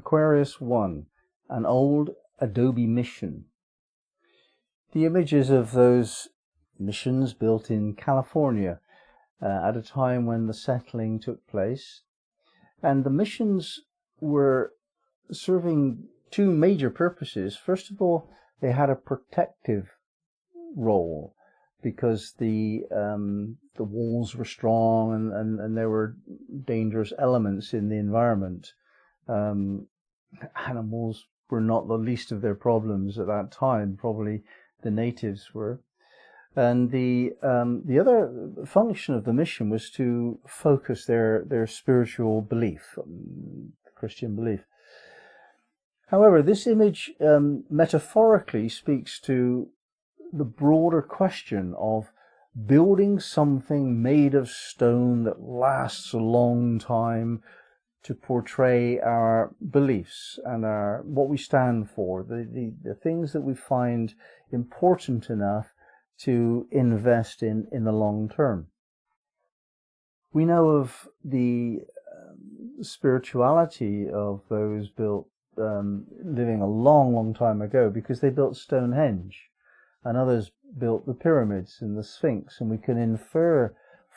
Aquarius 1, an old Adobe mission. The images of those missions built in California at a time when the settling took place. And the missions were serving two major purposes. First of all, they had a protective role because the walls were strong and there were dangerous elements in the environment. Animals were not the least of their problems at that time. Probably the natives were. And the other function of the mission was to focus their spiritual belief, Christian belief. However, this image metaphorically speaks to the broader question of building something made of stone that lasts a long time to portray our beliefs and what we stand for, the things that we find important enough to invest in the long term. We know of the spirituality of those built living a long time ago because they built Stonehenge, and others built the pyramids and the Sphinx, and we can infer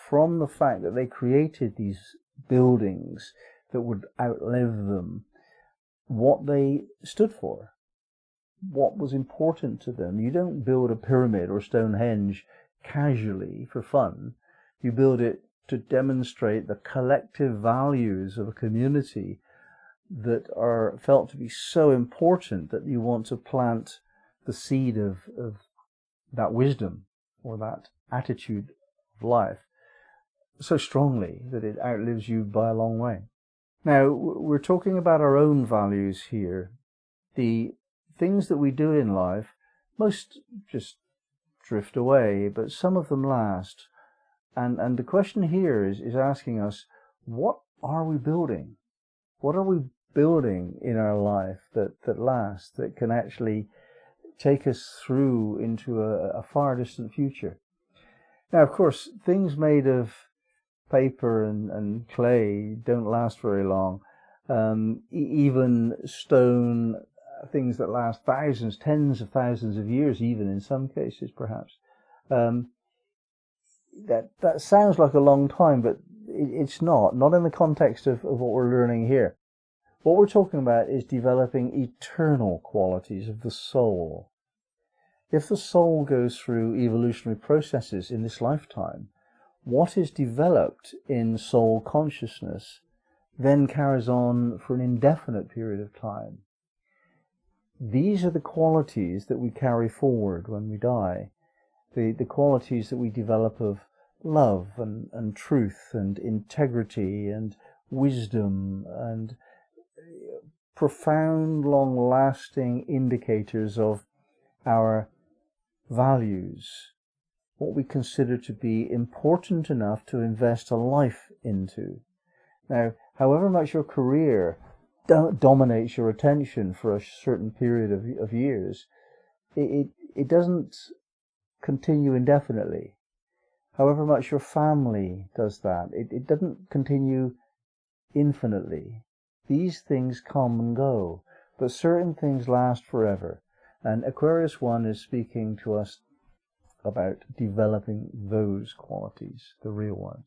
from the fact that they created these buildings that would outlive them what they stood for, what was important to them. You don't build a pyramid or Stonehenge casually for fun. You build it to demonstrate the collective values of a community that are felt to be so important that you want to plant the seed of that wisdom or that attitude of life so strongly that it outlives you by a long way. Now, we're talking about our own values here. The things that we do in life, most just drift away, but some of them last. And the question here is asking us, what are we building? What are we building in our life that lasts, that can actually take us through into a far distant future? Now, of course, things made of paper and clay don't last very long. Even stone, things that last thousands, tens of thousands of years, even in some cases, perhaps. That sounds like a long time, but it's not in the context of what we're learning here. What we're talking about is developing eternal qualities of the soul. If the soul goes through evolutionary processes in this lifetime, what is developed in soul consciousness then carries on for an indefinite period of time. These are the qualities that we carry forward when we die, the qualities that we develop of love and truth and integrity and wisdom and profound, long-lasting indicators of our values, what we consider to be important enough to invest a life into. Now, however much your career dominates your attention for a certain period of years, it doesn't continue indefinitely. However much your family does that, it doesn't continue infinitely. These things come and go, but certain things last forever. And Aquarius 1 is speaking to us about developing those qualities, the real ones.